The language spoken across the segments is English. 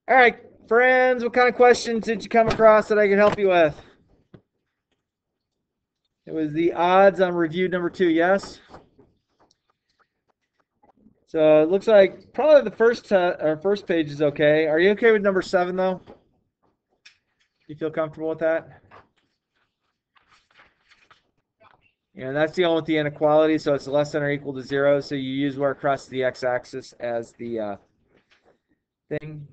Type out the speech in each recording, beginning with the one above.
All right, friends, what kind of questions did you come across that I could help you with? It was the odds on review number 2, yes? So it looks like probably the first page is okay. Are you okay with number 7 though? You feel comfortable with that? Yeah, that's dealing with the inequality, so it's less than or equal to 0. So you use where it crosses the x-axis as the thing.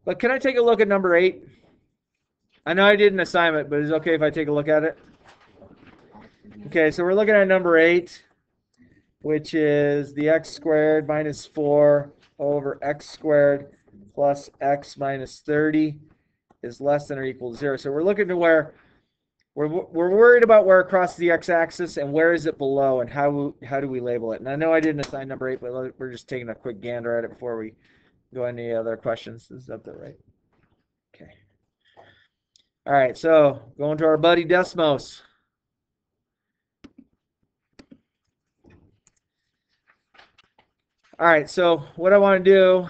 But can I take a look at number 8? I know I did an assignment, but is it okay if I take a look at it? Okay, so we're looking at number 8, which is the x squared minus 4 over x squared plus x minus 30 is less than or equal to 0. So we're looking to where we're worried about where it crosses the x-axis and where is it below and how do we label it. And I know I didn't assign number 8, but we're just taking a quick gander at it before we go into any other questions. Is that right? Okay. All right, so going to our buddy Desmos. All right, so what I want to do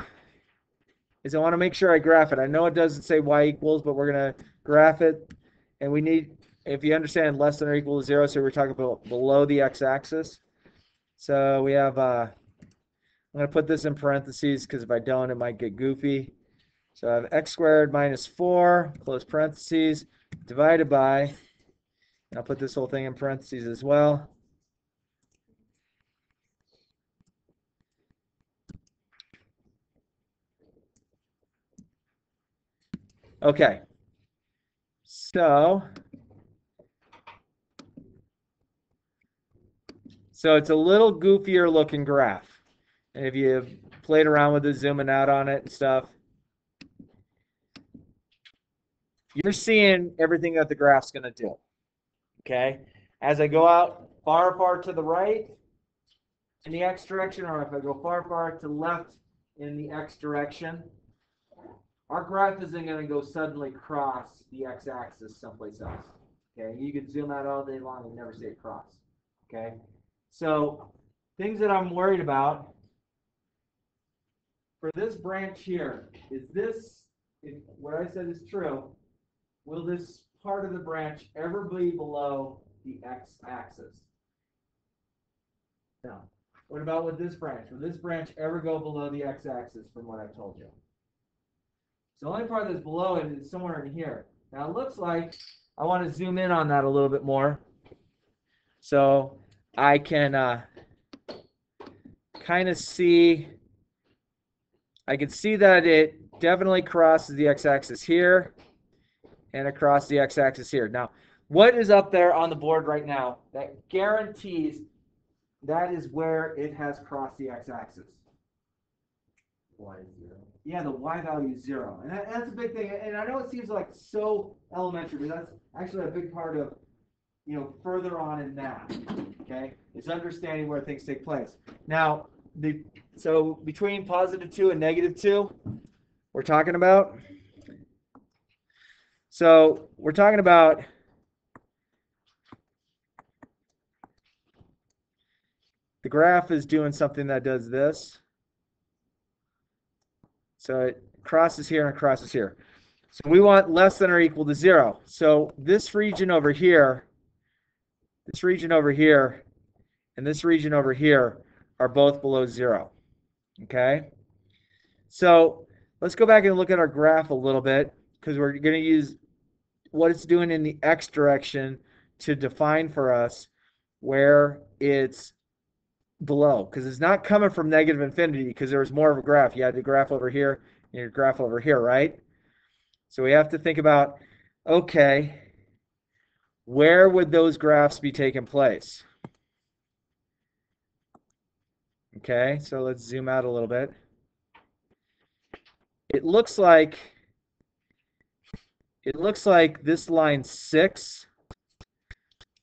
is I want to make sure I graph it. I know it doesn't say y equals, but we're going to graph it. And we need, if you understand, less than or equal to 0, so we're talking about below the x-axis. So we have, I'm going to put this in parentheses because if I don't, it might get goofy. So I have x squared minus 4, close parentheses, divided by, and I'll put this whole thing in parentheses as well. Okay. So it's a little goofier looking graph. And if you played around with it, zooming out on it and stuff, you're seeing everything that the graph's going to do. Okay? As I go out far to the right in the x direction, or if I go far to the left in the x direction, our graph isn't going to go suddenly cross the x-axis someplace else. Okay? You could zoom out all day long and never see it cross. Okay? So things that I'm worried about for this branch here, is this, if what I said is true, will this part of the branch ever be below the x-axis? No. What about with this branch? Will this branch ever go below the x-axis from what I've told you? So the only part that's below it is somewhere in here. Now it looks like I want to zoom in on that a little bit more. So I can kind of see, I can see that it definitely crosses the x-axis here and across the x-axis here. Now, what is up there on the board right now that guarantees that is where it has crossed the x-axis? Y is 0. Yeah, the y value is 0. And that's a big thing. And I know it seems like so elementary, but that's actually a big part of, further on in math, okay, is understanding where things take place. Now, so between +2 and -2, we're talking about, so we're talking about the graph is doing something that does this. So it crosses here and crosses here. So we want less than or equal to 0. So this region over here, and this region over here are both below 0. Okay? So let's go back and look at our graph a little bit because we're going to use what it's doing in the x direction to define for us where it's below, because it's not coming from negative infinity because there was more of a graph. You had the graph over here and your graph over here, right? So we have to think about, okay, where would those graphs be taking place? Okay, so let's zoom out a little bit. It looks like this line 6.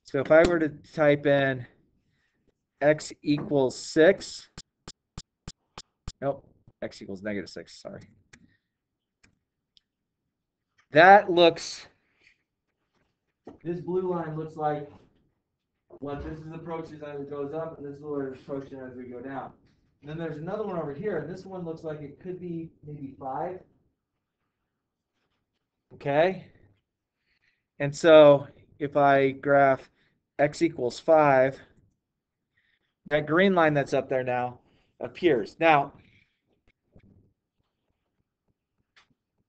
So if I were to type in x equals 6, nope, x equals -6, sorry. This blue line looks like what this is approaching as it goes up, and this is what it's approaching as we go down. And then there's another one over here, and this one looks like it could be maybe 5. Okay? And so if I graph x equals 5, that green line that's up there now appears. Now,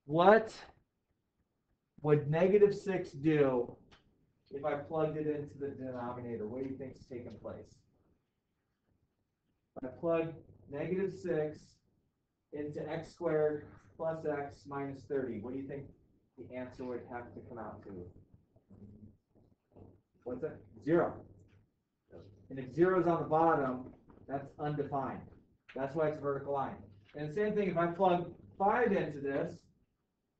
what would negative 6 do if I plugged it into the denominator? What do you think is taking place? If I plug negative 6 into x squared plus x minus 30, what do you think the answer would have to come out to? What's that? 0. And if 0 is on the bottom, that's undefined. That's why it's a vertical line. And the same thing, if I plug 5 into this,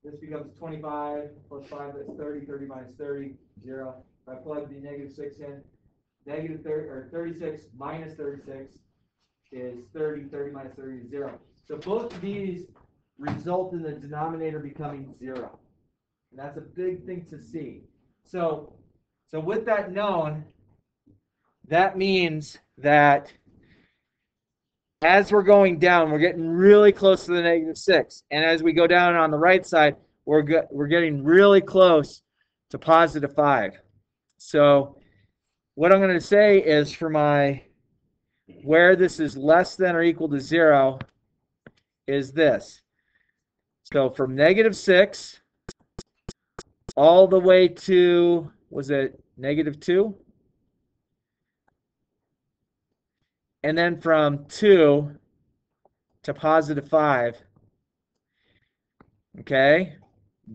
this becomes 25 plus 5, that's 30, 30 minus 30, 0. If I plug the negative 6 in, negative 30, or 36 minus 36 is 30, 30 minus 30 is 0. So both of these result in the denominator becoming 0. And that's a big thing to see. So with that known, that means that as we're going down, we're getting really close to the negative 6. And as we go down on the right side, we're getting really close to positive 5. So what I'm going to say is for my where this is less than or equal to 0 is this. So from negative 6 all the way to, was it negative 2? And then from 2 to positive 5. Okay?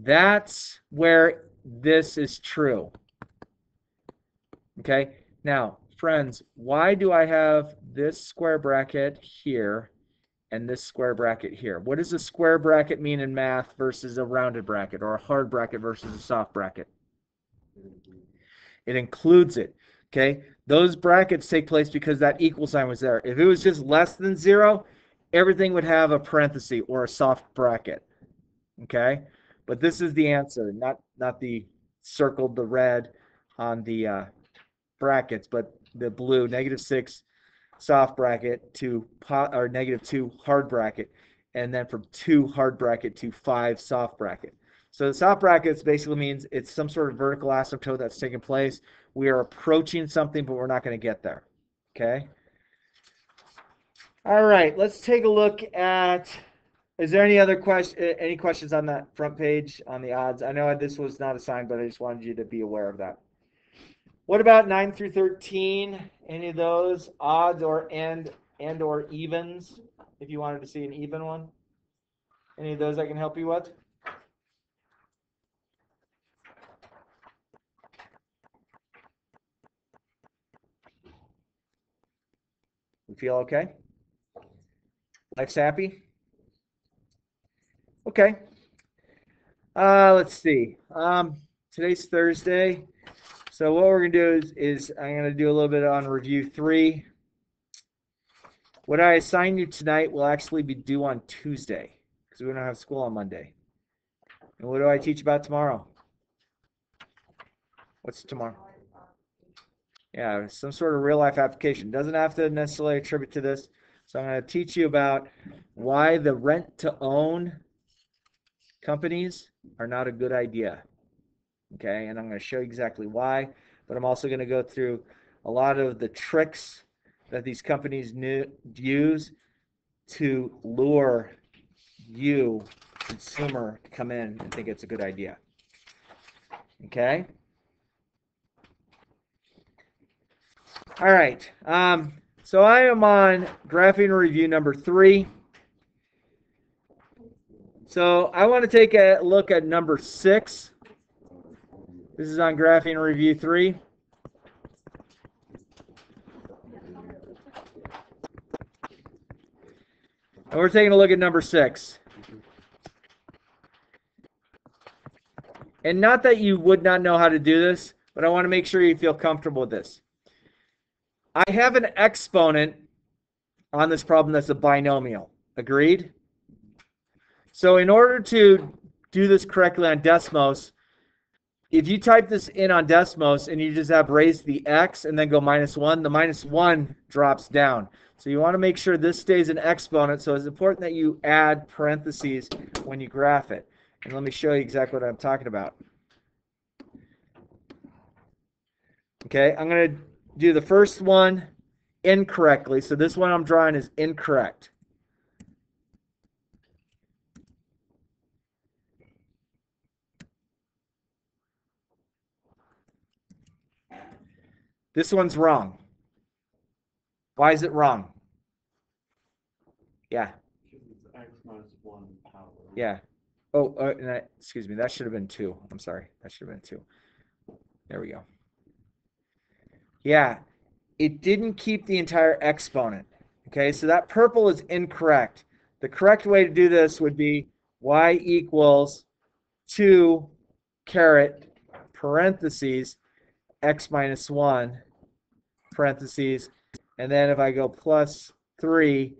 That's where this is true. Okay? Now, friends, why do I have this square bracket here and this square bracket here? What does a square bracket mean in math versus a rounded bracket, or a hard bracket versus a soft bracket? It includes it. Okay? Those brackets take place because that equal sign was there. If it was just less than 0, everything would have a parenthesis or a soft bracket. Okay? But this is the answer, not the circled, the red on the brackets, but the blue, negative 6 soft bracket to or negative 2 hard bracket, and then from 2 hard bracket to 5 soft bracket. So the soft brackets basically means it's some sort of vertical asymptote that's taking place. We are approaching something, but we're not going to get there. Okay? All right, let's take a look at, is there any other any questions on that front page on the odds? I know this was not assigned, but I just wanted you to be aware of that. What about 9 through 13? Any of those odds or and or evens? If you wanted to see an even one, any of those I can help you with? You feel okay? Life's happy? Okay. Let's see. Today's Thursday. So what we're going to do is I'm going to do a little bit on review 3. What I assign you tonight will actually be due on Tuesday because we don't have school on Monday. And what do I teach about tomorrow? What's tomorrow? Yeah, some sort of real life application. Doesn't have to necessarily attribute to this. So I'm going to teach you about why the rent to own companies are not a good idea. Okay, and I'm going to show you exactly why, but I'm also going to go through a lot of the tricks that these companies use to lure you, consumer, to come in and think it's a good idea. Okay? All right. So I am on graphing review number 3. So I want to take a look at number 6. This is on graphing review 3. And we're taking a look at number 6. And not that you would not know how to do this, but I want to make sure you feel comfortable with this. I have an exponent on this problem that's a binomial. Agreed? So in order to do this correctly on Desmos, if you type this in on Desmos and you just have raised the x and then go -1, the -1 drops down. So you want to make sure this stays an exponent, so it's important that you add parentheses when you graph it. And let me show you exactly what I'm talking about. Okay, I'm going to do the first one incorrectly. So this one I'm drawing is incorrect. This one's wrong. Why is it wrong? Yeah. X minus 1 power. Yeah. Oh, excuse me. That should have been 2. I'm sorry. That should have been 2. There we go. Yeah. It didn't keep the entire exponent. Okay, so that purple is incorrect. The correct way to do this would be y equals 2 caret parentheses x minus 1 parentheses, and then if I go plus 3,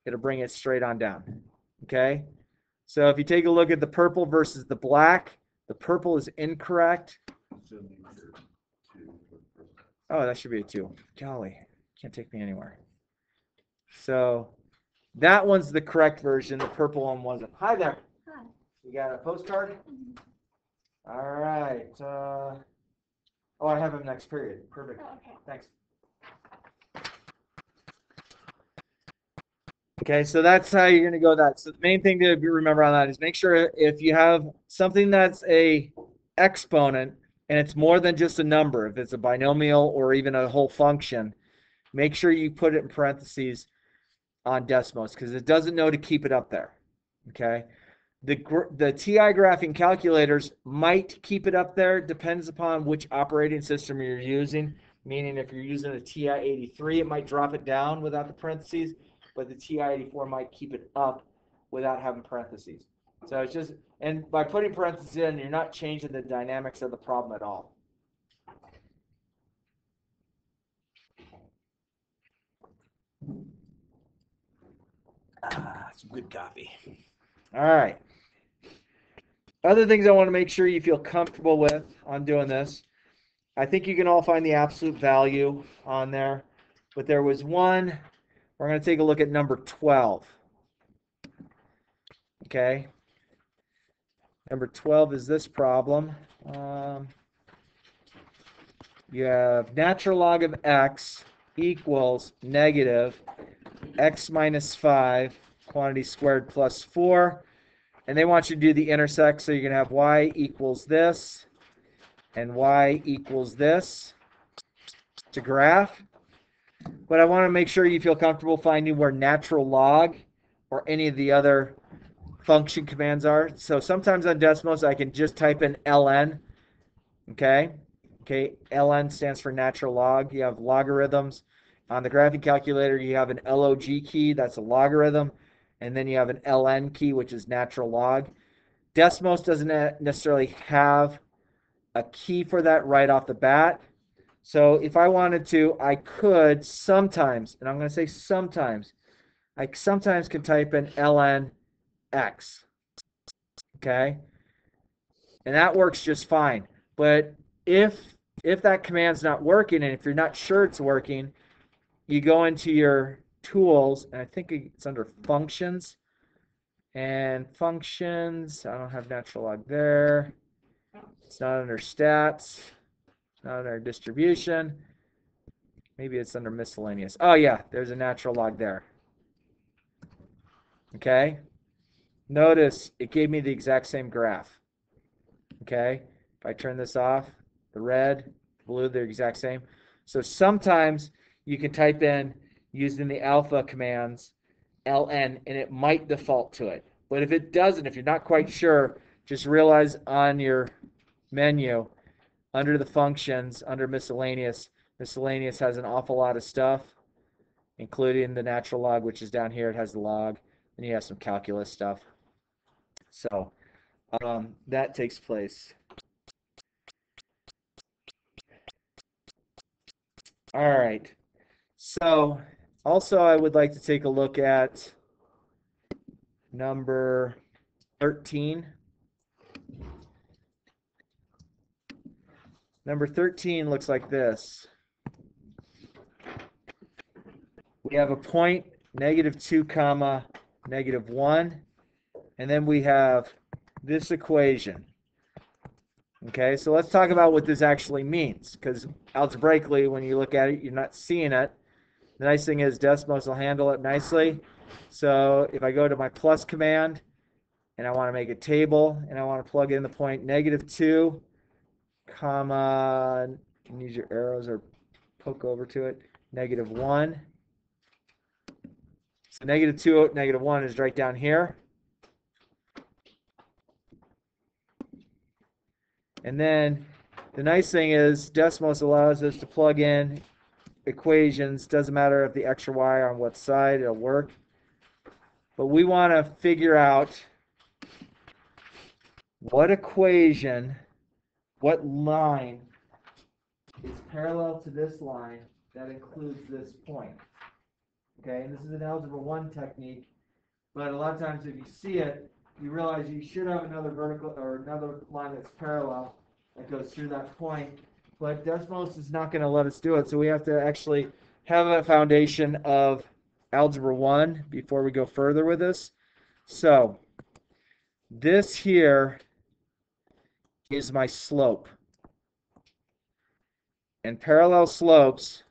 it'll bring it straight on down. Okay, so if you take a look at the purple versus the black, the purple is incorrect. Oh, that should be a 2. Golly, can't take me anywhere. So that one's the correct version. The purple one wasn't. Hi there. Hi. You got a postcard? All right. Oh, I have him next period. Perfect. Oh, okay. Thanks. Okay, so that's how you're going to go that. So the main thing to remember on that is make sure if you have something that's a exponent and it's more than just a number, if it's a binomial or even a whole function, make sure you put it in parentheses on Desmos because it doesn't know to keep it up there. Okay, the TI graphing calculators might keep it up there. Depends upon which operating system you're using. Meaning, if you're using a TI-83, it might drop it down without the parentheses, but the TI-84 might keep it up without having parentheses. So it's just, and by putting parentheses in, you're not changing the dynamics of the problem at all. Some good coffee. All right. Other things I want to make sure you feel comfortable with on doing this. I think you can all find the absolute value on there, but there was one. We're going to take a look at number 12. Okay. Number 12 is this problem. You have natural log of x equals negative x minus 5 quantity squared plus 4. And they want you to do the intersect, so you're going to have y equals this and y equals this to graph. But I want to make sure you feel comfortable finding where natural log or any of the other function commands are. So sometimes on Desmos, I can just type in ln. Okay, ln stands for natural log. You have logarithms. On the graphing calculator, you have an log key, that's a logarithm, and then you have an ln key, which is natural log. Desmos doesn't necessarily have a key for that right off the bat. So if I wanted to, I could sometimes, and I'm going to say sometimes, I sometimes can type in ln x. Okay, and that works just fine. But if that command's not working, and if you're not sure it's working, you go into your tools, and I think it's under functions. And functions, I don't have natural log there. It's not under stats. It's not under distribution. Maybe it's under miscellaneous. Oh yeah, there's a natural log there. Okay. Notice it gave me the exact same graph. Okay. If I turn this off, the red, blue, they're exact same. So sometimes you can type in using the alpha commands ln and it might default to it. But if it doesn't, if you're not quite sure, just realize on your menu under the functions, under miscellaneous has an awful lot of stuff, including the natural log, which is down here. It has the log, and you have some calculus stuff. So that takes place. All right. So also I would like to take a look at number 13. Number 13 looks like this. We have a point, -2, -1, and then we have this equation. Okay, so let's talk about what this actually means, because algebraically, when you look at it, you're not seeing it. The nice thing is Desmos will handle it nicely. So if I go to my plus command and I want to make a table and I want to plug in the point -2, comma, you can use your arrows or poke over to it, -1. So -2, -1 is right down here. And then the nice thing is Desmos allows us to plug in equations. Doesn't matter if the x or y are on what side, it'll work. But we want to figure out what equation, what line is parallel to this line that includes this point. Okay, and this is an Algebra 1 technique, but a lot of times if you see it, you realize you should have another vertical or another line that's parallel that goes through that point, but Desmos is not going to let us do it, so we have to actually have a foundation of Algebra 1 before we go further with this. So this here is my slope. And parallel slopes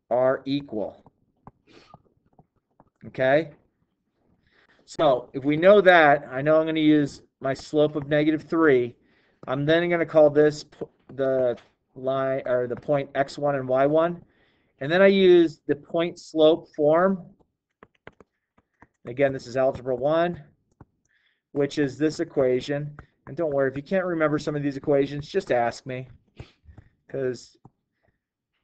are equal. Okay? So if we know that, I know I'm going to use my slope of -3. I'm then going to call this the line or the point x1 and y1. And then I use the point slope form. Again, this is Algebra 1, which is this equation. And don't worry, if you can't remember some of these equations, just ask me. Because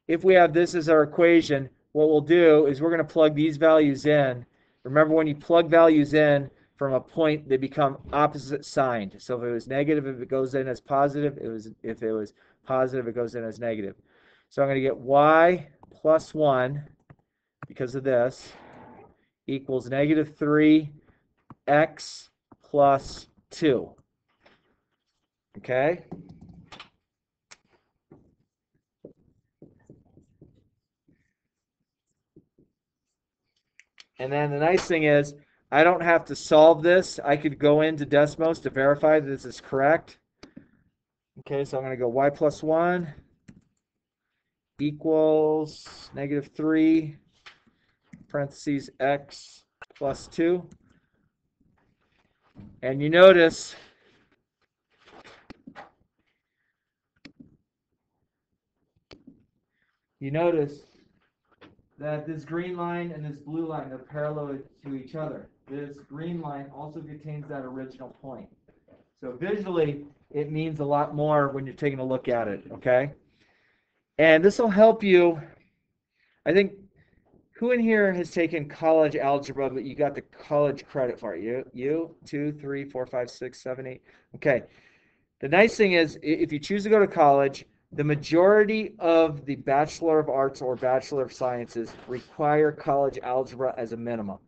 if we have this as our equation, what we'll do is we're going to plug these values in. Remember, when you plug values in from a point, they become opposite signed. So if it was negative, if it goes in as positive, if it was positive, it goes in as negative. So I'm going to get y plus 1, because of this, equals -3x plus 2. Okay? And then the nice thing is, I don't have to solve this. I could go into Desmos to verify that this is correct. Okay, so I'm going to go y plus 1 equals -3 parentheses x plus 2. And you notice that this green line and this blue line are parallel to each other. This green line also contains that original point. So visually, it means a lot more when you're taking a look at it, okay? And this will help you. I think, who in here has taken college algebra, but you got the college credit for it? You? 2, 3, 4, 5, 6, 7, 8. Okay. The nice thing is, if you choose to go to college, the majority of the Bachelor of Arts or Bachelor of Sciences require college algebra as a minimum.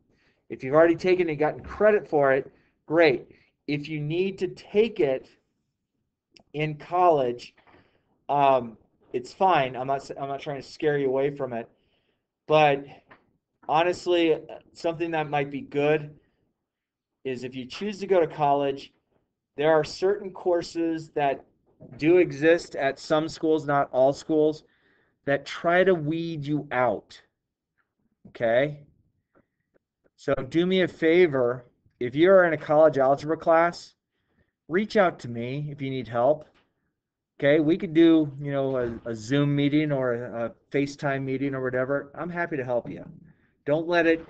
If you've already taken and gotten credit for it, great. If you need to take it in college, it's fine. I'm not trying to scare you away from it, but honestly, something that might be good is if you choose to go to college, there are certain courses that do exist at some schools, not all schools, that try to weed you out. Okay? So do me a favor. If you're in a college algebra class, reach out to me if you need help. Okay? We could do, a Zoom meeting or a FaceTime meeting or whatever. I'm happy to help you. Don't let it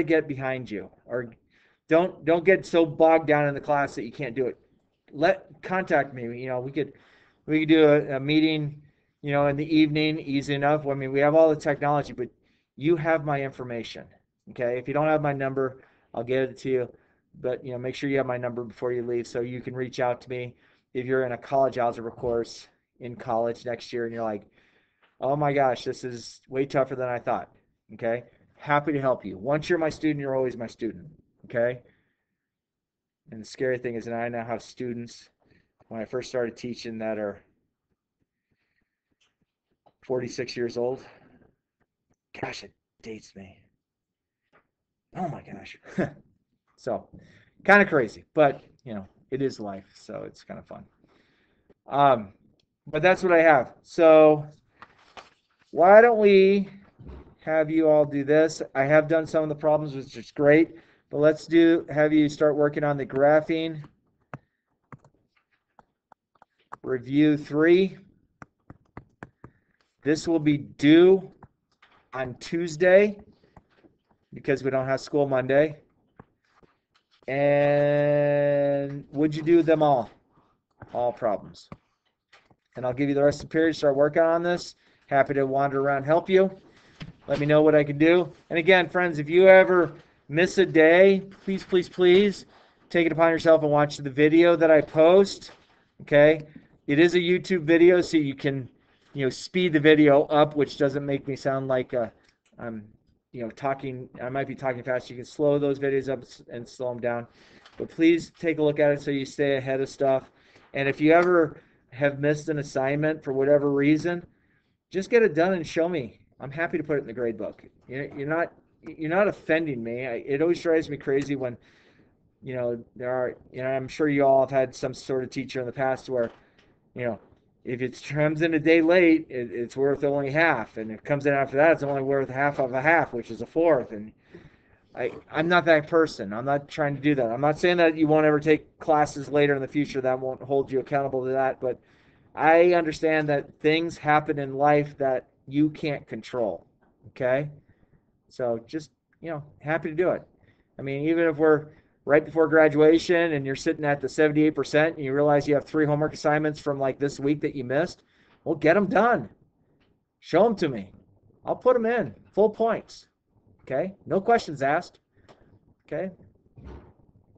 get behind you, or don't get so bogged down in the class that you can't do it. Contact me. We could do a meeting, in the evening, easy enough. I mean, we have all the technology, but you have my information. Okay? If you don't have my number, I'll get it to you. But make sure you have my number before you leave, so you can reach out to me if you're in a college algebra course in college next year and you're like, oh my gosh, this is way tougher than I thought. Okay? Happy to help you. Once you're my student, you're always my student. Okay? And the scary thing is that I now have students when I first started teaching that are 46 years old. Gosh, it dates me. Oh my gosh. So kind of crazy, but you know, it is life, so it's kind of fun. But that's what I have. So why don't we have you all do this? I have done some of the problems, which is great, but let's have you start working on the graphing review 3. This will be due on Tuesday because we don't have school Monday. And would you do them all? All problems. And I'll give you the rest of the period. Start working on this. Happy to wander around, help you. Let me know what I can do. And again, friends, if you ever miss a day, please, please, please take it upon yourself and watch the video that I post. Okay? It is a YouTube video, so you can, speed the video up, which doesn't make me sound like I'm, talking. I might be talking fast. You can slow those videos up and slow them down. But please take a look at it so you stay ahead of stuff. And if you ever have missed an assignment for whatever reason, just get it done and show me. I'm happy to put it in the grade book. You're not offending me. It always drives me crazy when, there are, I'm sure you all have had some sort of teacher in the past where, if it comes in a day late, it's worth only half, and if it comes in after that, it's only worth half of a half, which is a fourth. And I'm not that person. I'm not trying to do that. I'm not saying that you won't ever take classes later in the future that won't hold you accountable to that, but I understand that things happen in life that you can't control. Okay? So just, happy to do it. I mean, even if we're right before graduation and you're sitting at the 78% and you realize you have 3 homework assignments from like this week that you missed, well, get them done. Show them to me. I'll put them in full points. Okay? No questions asked. Okay?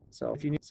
So if you need